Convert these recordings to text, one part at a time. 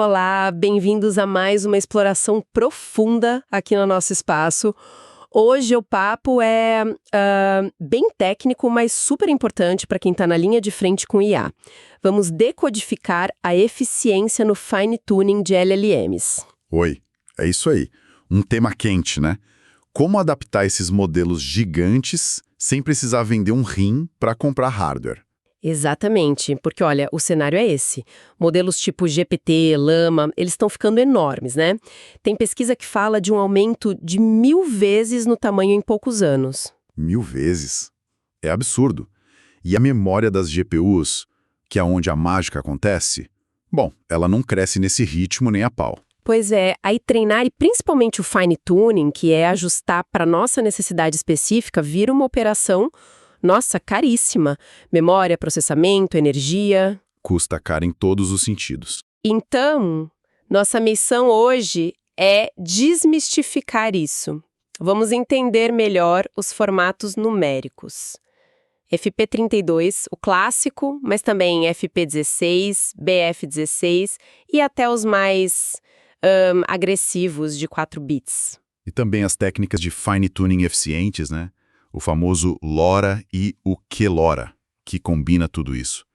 Olá, bem-vindos a mais uma exploração profunda aqui no nosso espaço. Hoje o papo é bem técnico, mas super importante para quem está na linha de frente com IA. Vamos decodificar a eficiência no fine-tuning de LLMs. Oi, é isso aí. Um tema quente, né? Como adaptar esses modelos gigantes sem precisar vender um rim para comprar hardware? Exatamente, porque olha, o cenário é esse. Modelos tipo GPT, Llama, eles estão ficando enormes, né? Tem pesquisa que fala de um aumento de 1000 vezes no tamanho em poucos anos. 1000 vezes. É absurdo. E a memória das GPUs, que é onde a mágica acontece? Bom, ela não cresce nesse ritmo nem a pau. Pois é, aí treinar e principalmente o fine tuning, que é ajustar para nossa necessidade específica, vira uma operação, nossa, caríssima. Memória, processamento, energia. Custa caro em todos os sentidos. Então, nossa missão hoje é desmistificar isso. Vamos entender melhor os formatos numéricos. FP32, o clássico, mas também FP16, BF16 e até os mais agressivos de 4 bits. E também as técnicas de fine-tuning eficientes, né? O famoso LoRa e o QLoRa, que combina tudo isso.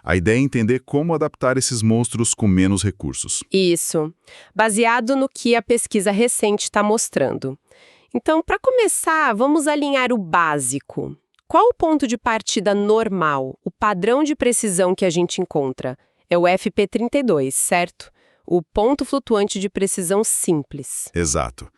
A ideia é entender como adaptar esses monstros com menos recursos. Isso, baseado no que a pesquisa recente está mostrando. Então, para começar, vamos alinhar o básico. Qual o ponto de partida normal, o padrão de precisão que a gente encontra? É o FP32, certo? O ponto flutuante de precisão simples. Exato.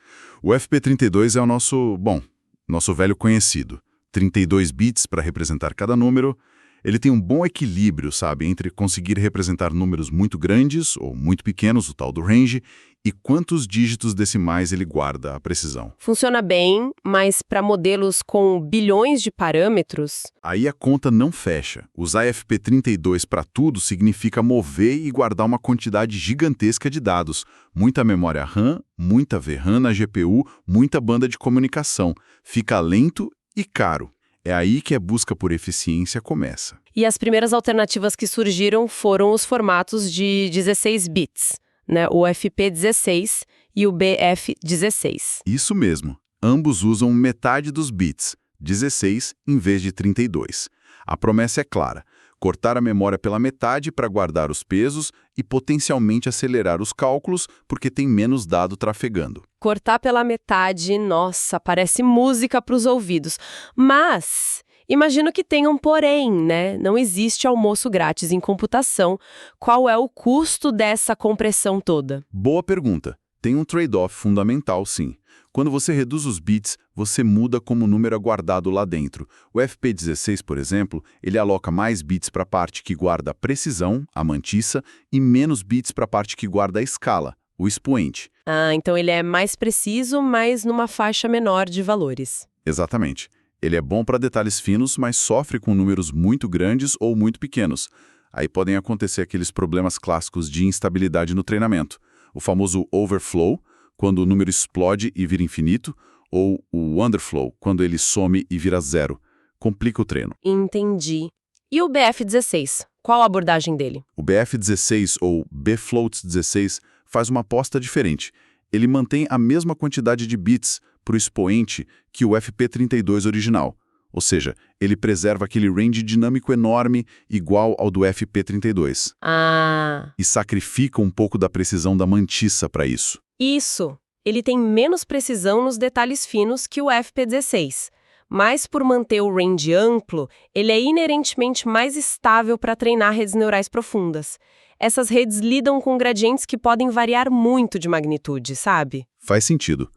O FP32 é o nosso velho conhecido. 32 bits para representar cada número. Ele tem um bom equilíbrio, sabe, entre conseguir representar números muito grandes ou muito pequenos, o tal do range, e quantos dígitos decimais ele guarda a precisão. Funciona bem, mas para modelos com bilhões de parâmetros... Aí a conta não fecha. Usar FP32 para tudo significa mover e guardar uma quantidade gigantesca de dados. Muita memória RAM, muita VRAM na GPU, muita banda de comunicação. Fica lento e caro. É aí que a busca por eficiência começa. E as primeiras alternativas que surgiram foram os formatos de 16 bits, né? O FP16 e o BF16. Isso mesmo. Ambos usam metade dos bits, 16 em vez de 32. A promessa é clara: cortar a memória pela metade para guardar os pesos e potencialmente acelerar os cálculos porque tem menos dado trafegando. Cortar pela metade, nossa, parece música para os ouvidos. Mas imagino que tenha um porém, né? Não existe almoço grátis em computação. Qual é o custo dessa compressão toda? Boa pergunta. Tem um trade-off fundamental, sim. Quando você reduz os bits, você muda como o número é guardado lá dentro. O FP16, por exemplo, ele aloca mais bits para a parte que guarda a precisão, a mantissa, e menos bits para a parte que guarda a escala, o expoente. Ah, então ele é mais preciso, mas numa faixa menor de valores. Exatamente. Ele é bom para detalhes finos, mas sofre com números muito grandes ou muito pequenos. Aí podem acontecer aqueles problemas clássicos de instabilidade no treinamento. O famoso overflow, quando o número explode e vira infinito, ou o underflow, quando ele some e vira zero. Complica o treino. Entendi. E o BF16? Qual a abordagem dele? O BF16 ou BFloat16 faz uma aposta diferente. Ele mantém a mesma quantidade de bits para o expoente que o FP32 original. Ou seja, ele preserva aquele range dinâmico enorme igual ao do FP32. Ah, E sacrifica um pouco da precisão da mantissa para isso. isso. Ele tem menos precisão nos detalhes finos que o FP16. Mas por manter o range amplo, ele é inerentemente mais estável para treinar redes neurais profundas. Essas redes lidam com gradientes que podem variar muito de magnitude, sabe? Faz sentido.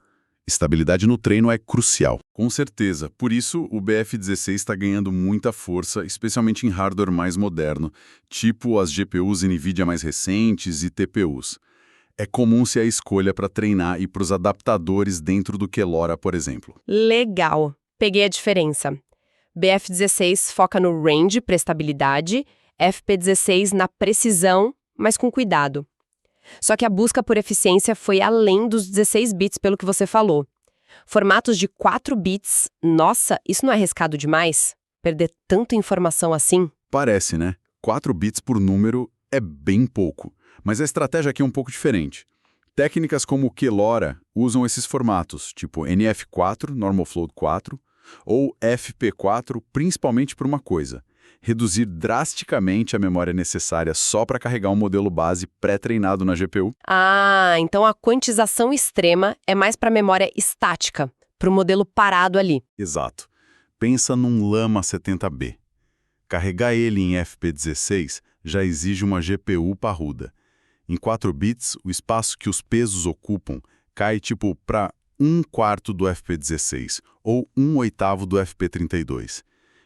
Estabilidade no treino é crucial. Com certeza. Por isso, o BF16 está ganhando muita força, especialmente em hardware mais moderno, tipo as GPUs NVIDIA mais recentes e TPUs. É comum ser a escolha para treinar e para os adaptadores dentro do QLoRa, por exemplo. Legal. Peguei a diferença. BF16 foca no range para estabilidade, FP16 na precisão, mas com cuidado. Só que a busca por eficiência foi além dos 16 bits, pelo que você falou. Formatos de 4 bits, nossa, isso não é arriscado demais? Perder tanta informação assim? Parece, né? 4 bits por número é bem pouco. Mas a estratégia aqui é um pouco diferente. Técnicas como o QLoRa usam esses formatos, tipo NF4, Normal Float 4, ou FP4, principalmente por uma coisa: reduzir drasticamente a memória necessária só para carregar um modelo base pré-treinado na GPU. Ah, então a quantização extrema é mais para memória estática, para o modelo parado ali. Exato. Pensa num Llama 70B. Carregar ele em FP16 já exige uma GPU parruda. Em 4 bits, o espaço que os pesos ocupam cai tipo para 1/4 do FP16 ou 1/8 do FP32.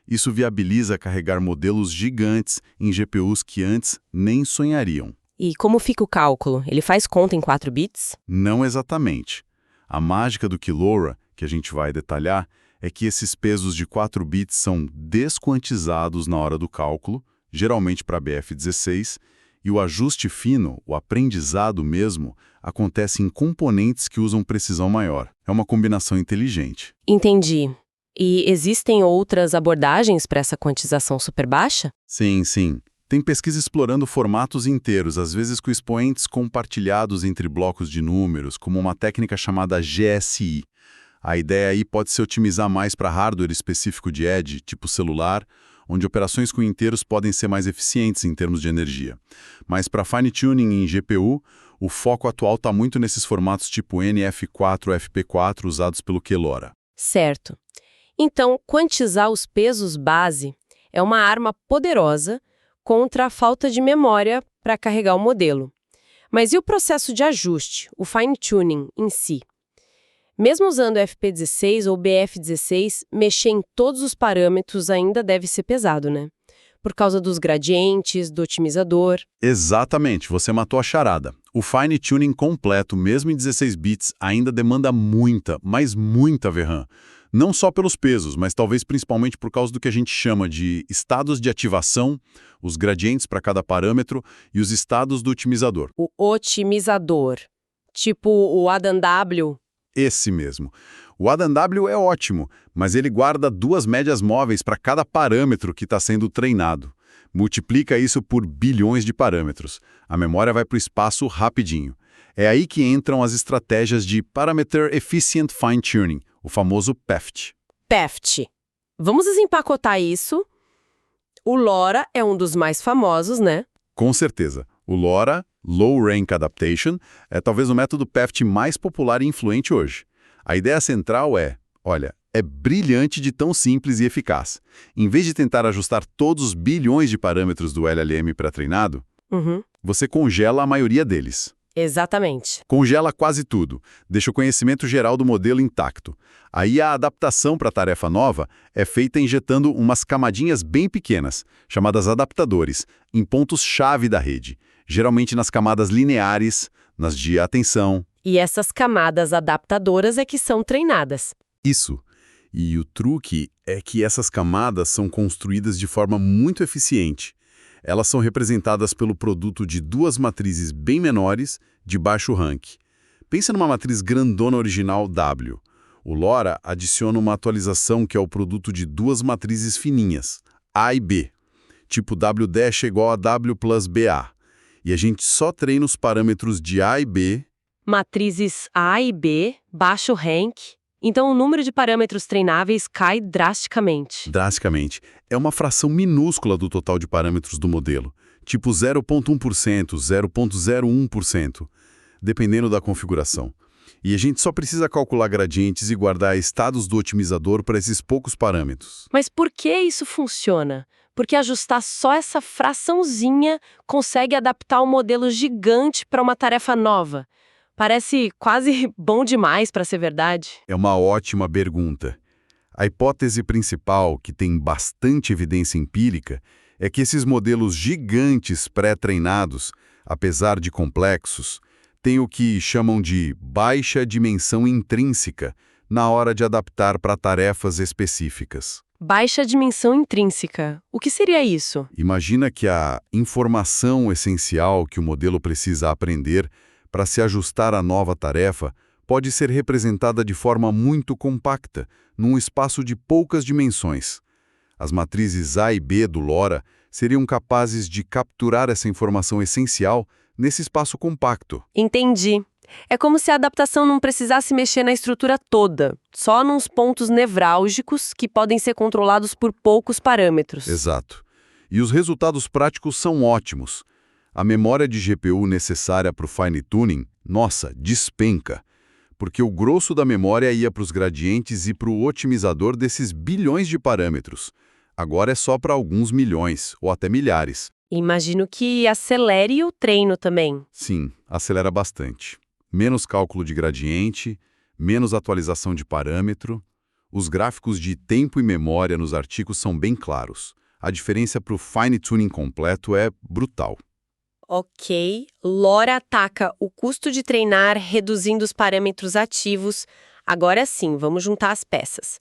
Isso viabiliza carregar modelos gigantes em GPUs que antes nem sonhariam. E como fica o cálculo? Ele faz conta em 4 bits? Não exatamente. A mágica do QLoRa, que a gente vai detalhar, é que esses pesos de 4 bits são desquantizados na hora do cálculo, geralmente para BF16, e o ajuste fino, o aprendizado mesmo, acontece em componentes que usam precisão maior. É uma combinação inteligente. Entendi. E existem outras abordagens para essa quantização super baixa? Sim, sim. Tem pesquisa explorando formatos inteiros, às vezes com expoentes compartilhados entre blocos de números, como uma técnica chamada GSI. A ideia aí pode ser otimizar mais para hardware específico de edge, tipo celular, onde operações com inteiros podem ser mais eficientes em termos de energia. Mas para fine-tuning em GPU, o foco atual está muito nesses formatos tipo NF4 ou FP4 usados pelo QLoRa. Certo. Então, quantizar os pesos base é uma arma poderosa contra a falta de memória para carregar o modelo. Mas e o processo de ajuste, o fine-tuning em si? Mesmo usando FP16 ou BF16, mexer em todos os parâmetros ainda deve ser pesado, né? Por causa dos gradientes, do otimizador. Exatamente, você matou a charada. O fine-tuning completo, mesmo em 16 bits, ainda demanda muita, mas muita VRAM. Não só pelos pesos, mas talvez principalmente por causa do que a gente chama de estados de ativação, os gradientes para cada parâmetro e os estados do otimizador. O otimizador, tipo o ADAM-W. Esse mesmo. O ADAM-W é ótimo, mas ele guarda 2 médias móveis para cada parâmetro que está sendo treinado. Multiplica isso por bilhões de parâmetros. A memória vai para o espaço rapidinho. É aí que entram as estratégias de Parameter Efficient Fine-Tuning, o famoso PEFT. PEFT. Vamos desempacotar isso. O LoRa é um dos mais famosos, né? Com certeza. O LoRa, Low Rank Adaptation, é talvez o método PEFT mais popular e influente hoje. A ideia central é brilhante de tão simples e eficaz. Em vez de tentar ajustar todos os bilhões de parâmetros do LLM pré-treinado, você congela a maioria deles. Exatamente. Congela quase tudo, deixa o conhecimento geral do modelo intacto. Aí a adaptação para a tarefa nova é feita injetando umas camadinhas bem pequenas, chamadas adaptadores, em pontos-chave da rede, geralmente nas camadas lineares, nas de atenção. E essas camadas adaptadoras é que são treinadas. Isso. E o truque é que essas camadas são construídas de forma muito eficiente. Elas são representadas pelo produto de 2 matrizes bem menores, de baixo rank. Pensa numa matriz grandona original W. O LoRa adiciona uma atualização que é o produto de 2 matrizes fininhas, A e B, tipo W' igual a W plus BA. E a gente só treina os parâmetros de A e B. Matrizes A e B, baixo rank. Então, o número de parâmetros treináveis cai drasticamente. Drasticamente. É uma fração minúscula do total de parâmetros do modelo, tipo 0,1%, 0,01%, dependendo da configuração. E a gente só precisa calcular gradientes e guardar estados do otimizador para esses poucos parâmetros. Mas por que isso funciona? Porque ajustar só essa fraçãozinha consegue adaptar um modelo gigante para uma tarefa nova. Parece quase bom demais para ser verdade. É uma ótima pergunta. A hipótese principal, que tem bastante evidência empírica, é que esses modelos gigantes pré-treinados, apesar de complexos, têm o que chamam de baixa dimensão intrínseca na hora de adaptar para tarefas específicas. Baixa dimensão intrínseca. O que seria isso? Imagina que a informação essencial que o modelo precisa aprender para se ajustar à nova tarefa pode ser representada de forma muito compacta, num espaço de poucas dimensões. As matrizes A e B do LoRa seriam capazes de capturar essa informação essencial nesse espaço compacto. Entendi. É como se a adaptação não precisasse mexer na estrutura toda, só nos pontos nevrálgicos que podem ser controlados por poucos parâmetros. Exato. E os resultados práticos são ótimos. A memória de GPU necessária para o fine tuning, nossa, despenca. Porque o grosso da memória ia para os gradientes e para o otimizador desses bilhões de parâmetros. Agora é só para alguns milhões, ou até milhares. Imagino que acelere o treino também. Sim, acelera bastante. Menos cálculo de gradiente, menos atualização de parâmetro. Os gráficos de tempo e memória nos artigos são bem claros. A diferença para o fine tuning completo é brutal. Ok, LoRa ataca o custo de treinar reduzindo os parâmetros ativos. Agora sim, vamos juntar as peças.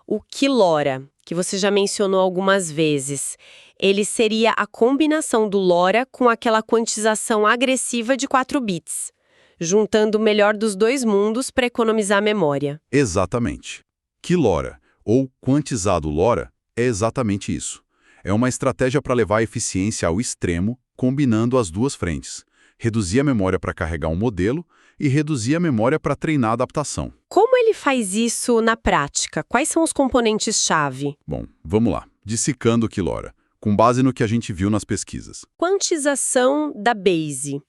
O QLoRa, que você já mencionou algumas vezes, ele seria a combinação do LoRa com aquela quantização agressiva de 4 bits, juntando o melhor dos dois mundos para economizar memória. Exatamente. QLoRa, ou quantizado LoRa, é exatamente isso. É uma estratégia para levar a eficiência ao extremo, combinando as duas frentes. Reduzir a memória para carregar um modelo e reduzir a memória para treinar a adaptação. Como ele faz isso na prática? Quais são os componentes-chave? Bom, vamos lá. Dissecando o QLoRa, com base no que a gente viu nas pesquisas. Quantização da base.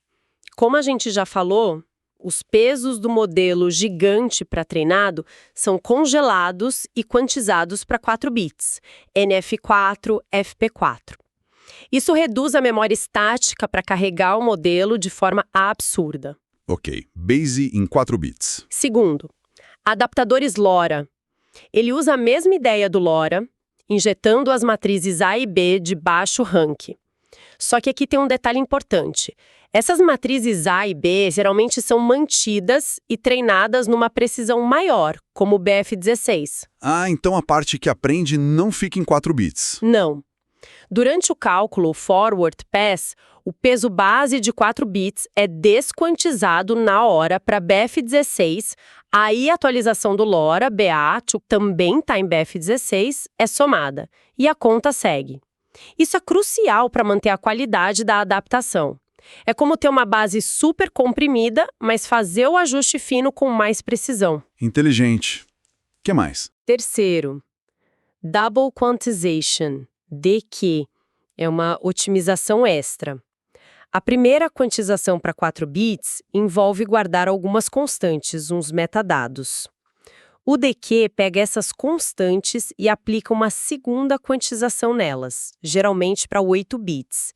Como a gente já falou, os pesos do modelo gigante para treinado são congelados e quantizados para 4 bits, NF4, FP4. Isso reduz a memória estática para carregar o modelo de forma absurda. Ok, base em 4 bits. Segundo, adaptadores LoRa. Ele usa a mesma ideia do LoRa, injetando as matrizes A e B de baixo rank. Só que aqui tem um detalhe importante. Essas matrizes A e B geralmente são mantidas e treinadas numa precisão maior, como o BF16. Ah, então a parte que aprende não fica em 4 bits. Não. Durante o cálculo forward pass, o peso base de 4 bits é desquantizado na hora para BF16, aí a atualização do LoRa, BA, também está em BF16, é somada, e a conta segue. Isso é crucial para manter a qualidade da adaptação. É como ter uma base super comprimida, mas fazer o ajuste fino com mais precisão. Inteligente. O que mais? Terceiro, Double Quantization, DQ, é uma otimização extra. A primeira quantização para 4 bits envolve guardar algumas constantes, uns metadados. O DQ pega essas constantes e aplica uma segunda quantização nelas, geralmente para 8 bits.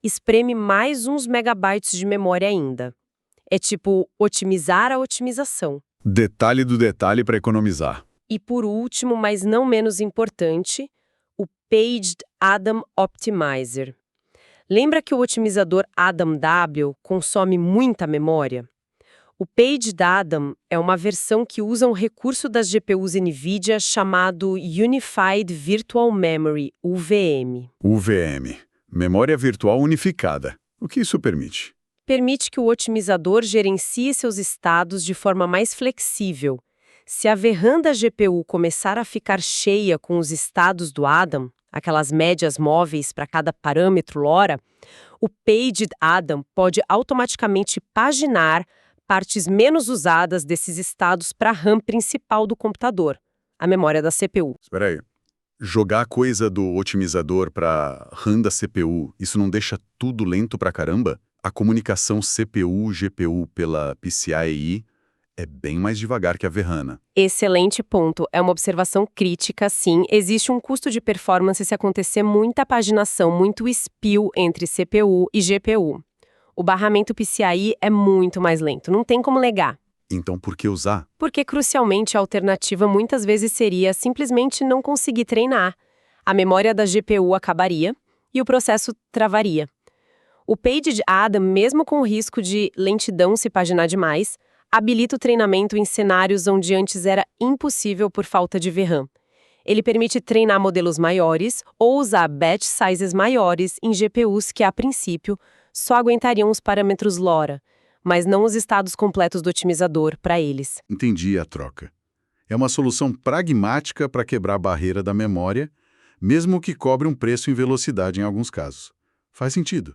Espreme mais uns megabytes de memória ainda. É tipo otimizar a otimização. Detalhe do detalhe para economizar. E por último, mas não menos importante, o Paged Adam Optimizer. Lembra que o otimizador Adam-W consome muita memória? O Paged Adam é uma versão que usa um recurso das GPUs NVIDIA chamado Unified Virtual Memory, UVM. UVM. Memória Virtual Unificada. O que isso permite? Permite que o otimizador gerencie seus estados de forma mais flexível. Se a VRAM da GPU começar a ficar cheia com os estados do Adam, aquelas médias móveis para cada parâmetro LoRa, o Paged Adam pode automaticamente paginar partes menos usadas desses estados para a RAM principal do computador, a memória da CPU. Espera aí. Jogar coisa do otimizador para RAM da CPU, isso não deixa tudo lento pra caramba? A comunicação CPU-GPU pela PCIe é bem mais devagar que a VRAM. Excelente ponto. É uma observação crítica, sim. Existe um custo de performance se acontecer muita paginação, muito SPIL entre CPU e GPU. O barramento PCIe é muito mais lento, não tem como negar. Então por que usar? Porque, crucialmente, a alternativa muitas vezes seria simplesmente não conseguir treinar. A memória da GPU acabaria e o processo travaria. O Paged Adam, mesmo com o risco de lentidão se paginar demais, habilita o treinamento em cenários onde antes era impossível por falta de VRAM. Ele permite treinar modelos maiores ou usar batch sizes maiores em GPUs que, a princípio, só aguentariam os parâmetros LoRa, mas não os estados completos do otimizador para eles. Entendi a troca. É uma solução pragmática para quebrar a barreira da memória, mesmo que cobre um preço em velocidade em alguns casos. Faz sentido.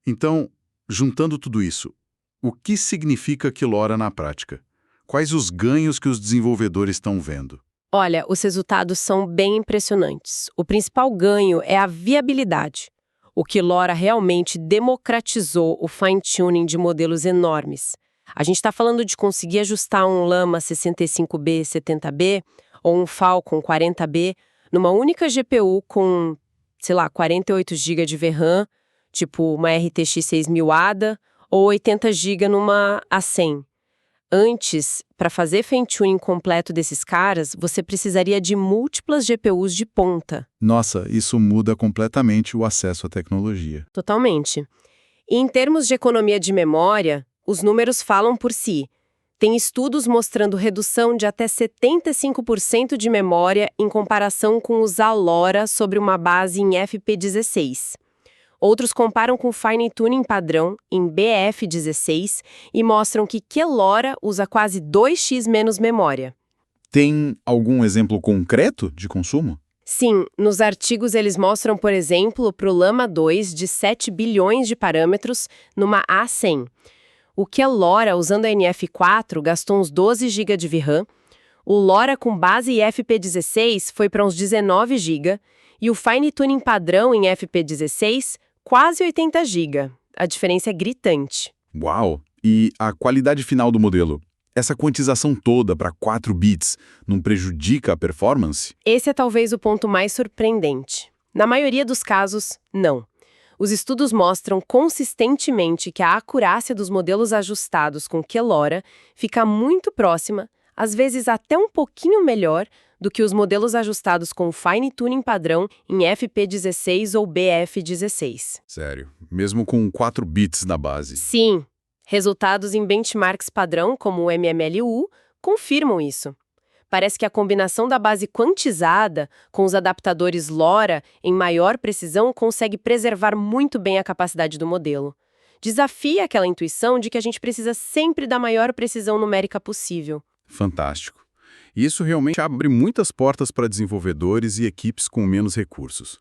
Então, Juntando tudo isso, o que significa Kilora na prática? Quais os ganhos que os desenvolvedores estão vendo? Olha, os resultados são bem impressionantes. O principal ganho é a viabilidade. O Kilora realmente democratizou o fine-tuning de modelos enormes. A gente está falando de conseguir ajustar um Llama 65B, 70B ou um Falcon 40B numa única GPU com, sei lá, 48 GB de VRAM, tipo uma RTX 6000 ADA, ou 80 GB numa A100. Antes, para fazer fine-tuning completo desses caras, você precisaria de múltiplas GPUs de ponta. Nossa, isso muda completamente o acesso à tecnologia. Totalmente. E em termos de economia de memória, os números falam por si. Tem estudos mostrando redução de até 75% de memória em comparação com usar LoRa sobre uma base em FP16. Outros comparam com Fine Tuning padrão, em BF16, e mostram que Kelora usa quase 2x menos memória. Tem algum exemplo concreto de consumo? Sim, nos artigos eles mostram, por exemplo, para o Llama 2 de 7 bilhões de parâmetros numa A100. O Kelora, usando a NF4, gastou uns 12 GB de VRAM, o LoRa com base em FP16 foi para uns 19 GB, e o Fine Tuning padrão em FP16 quase 80 GB. A diferença é gritante. Uau! E a qualidade final do modelo? Essa quantização toda para 4 bits não prejudica a performance? Esse é talvez o ponto mais surpreendente. Na maioria dos casos, não. Os estudos mostram consistentemente que a acurácia dos modelos ajustados com Kelora fica muito próxima, às vezes até um pouquinho melhor, do que os modelos ajustados com Fine Tuning padrão em FP16 ou BF16. Sério, mesmo com 4 bits na base. Sim, resultados em benchmarks padrão, como o MMLU, confirmam isso. Parece que a combinação da base quantizada com os adaptadores LoRa em maior precisão consegue preservar muito bem a capacidade do modelo. Desafia aquela intuição de que a gente precisa sempre da maior precisão numérica possível. Fantástico. E isso realmente abre muitas portas para desenvolvedores e equipes com menos recursos.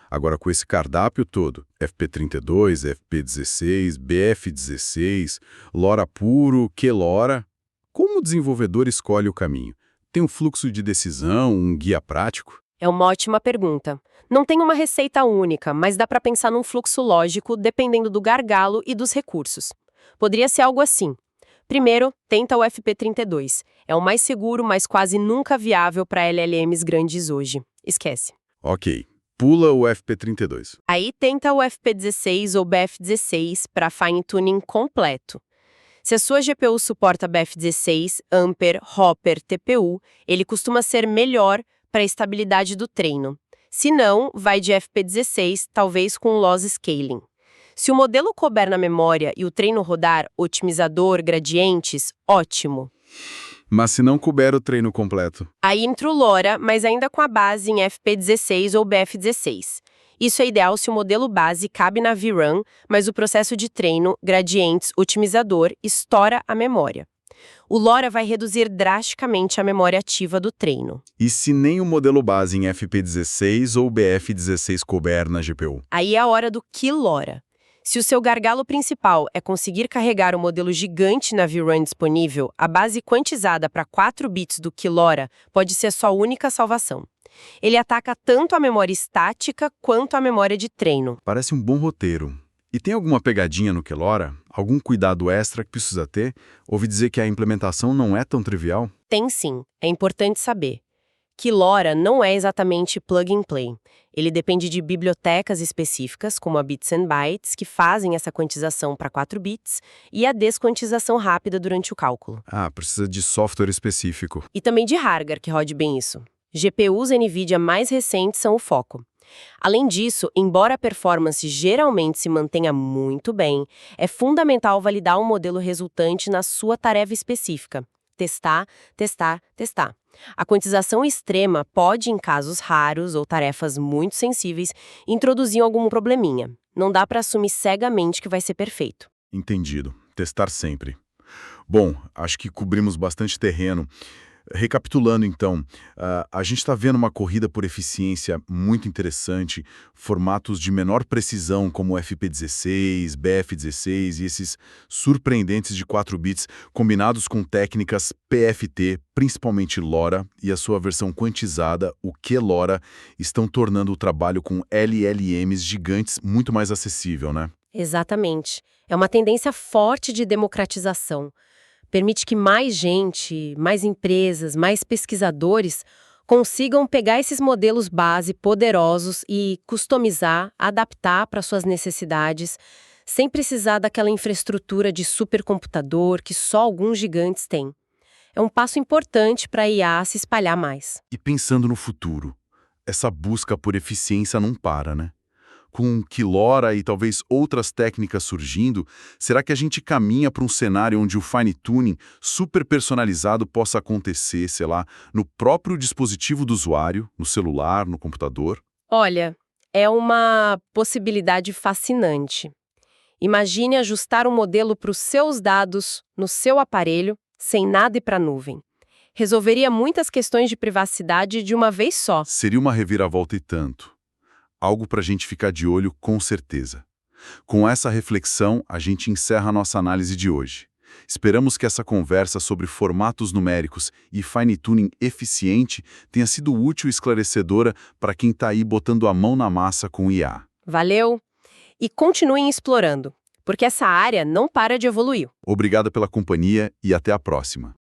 Agora, com esse cardápio todo, FP32, FP16, BF16, LoRa puro, Kelora, como o desenvolvedor escolhe o caminho? Tem um fluxo de decisão, um guia prático? É uma ótima pergunta. Não tem uma receita única, mas dá para pensar num fluxo lógico dependendo do gargalo e dos recursos. Poderia ser algo assim. Primeiro, tenta o FP32. É o mais seguro, mas quase nunca viável para LLMs grandes hoje. Esquece. Ok, pula o FP32. Aí tenta o FP16 ou BF16 para fine tuning completo. Se a sua GPU suporta BF16, Ampere, Hopper, TPU, ele costuma ser melhor para a estabilidade do treino. Se não, vai de FP16, talvez com loss scaling. Se o modelo couber na memória e o treino rodar otimizador, gradientes, ótimo. Mas se não couber o treino completo? Aí entra o LoRa, mas ainda com a base em FP16 ou BF16. Isso é ideal se o modelo base cabe na VRAM, mas o processo de treino, gradientes, otimizador, estoura a memória. O LoRa vai reduzir drasticamente a memória ativa do treino. E se nem o modelo base em FP16 ou BF16 couber na GPU? Aí é a hora do Kelora. Se o seu gargalo principal é conseguir carregar o modelo gigante na VRAM disponível, a base quantizada para 4 bits do Kelora pode ser sua única salvação. Ele ataca tanto a memória estática quanto a memória de treino. Parece um bom roteiro. E tem alguma pegadinha no Kelora? Algum cuidado extra que precisa ter? Ouvi dizer que a implementação não é tão trivial? Tem sim, é importante saber. Kelora não é exatamente plug and play. Ele depende de bibliotecas específicas, como a Bits and Bytes, que fazem essa quantização para 4 bits, e a desquantização rápida durante o cálculo. Ah, precisa de software específico. E também de hardware que rode bem isso. GPUs NVIDIA mais recentes são o foco. Além disso, embora a performance geralmente se mantenha muito bem, é fundamental validar o modelo resultante na sua tarefa específica. Testar, testar, testar. A quantização extrema pode, em casos raros ou tarefas muito sensíveis, introduzir algum probleminha. Não dá para assumir cegamente que vai ser perfeito. Entendido. Testar sempre. Bom, acho que cobrimos bastante terreno. Recapitulando, então, a gente está vendo uma corrida por eficiência muito interessante, formatos de menor precisão como FP16, BF16 e esses surpreendentes de 4 bits, combinados com técnicas PFT, principalmente LoRa, e a sua versão quantizada, o QLoRa, estão tornando o trabalho com LLMs gigantes muito mais acessível, né? Exatamente. É uma tendência forte de democratização. Permite que mais gente, mais empresas, mais pesquisadores consigam pegar esses modelos base poderosos e customizar, adaptar para suas necessidades, sem precisar daquela infraestrutura de supercomputador que só alguns gigantes têm. É um passo importante para a IA se espalhar mais. E pensando no futuro, essa busca por eficiência não para, né? Com QLoRa e talvez outras técnicas surgindo, será que a gente caminha para um cenário onde o fine-tuning super personalizado possa acontecer, sei lá, no próprio dispositivo do usuário, no celular, no computador? Olha, é uma possibilidade fascinante. Imagine ajustar um modelo para os seus dados, no seu aparelho, sem nada ir para a nuvem. Resolveria muitas questões de privacidade de uma vez só. Seria uma reviravolta e tanto. Algo para a gente ficar de olho com certeza. Com essa reflexão, a gente encerra a nossa análise de hoje. Esperamos que essa conversa sobre formatos numéricos e fine-tuning eficiente tenha sido útil e esclarecedora para quem está aí botando a mão na massa com IA. Valeu? E continuem explorando, porque essa área não para de evoluir. Obrigado pela companhia e até a próxima.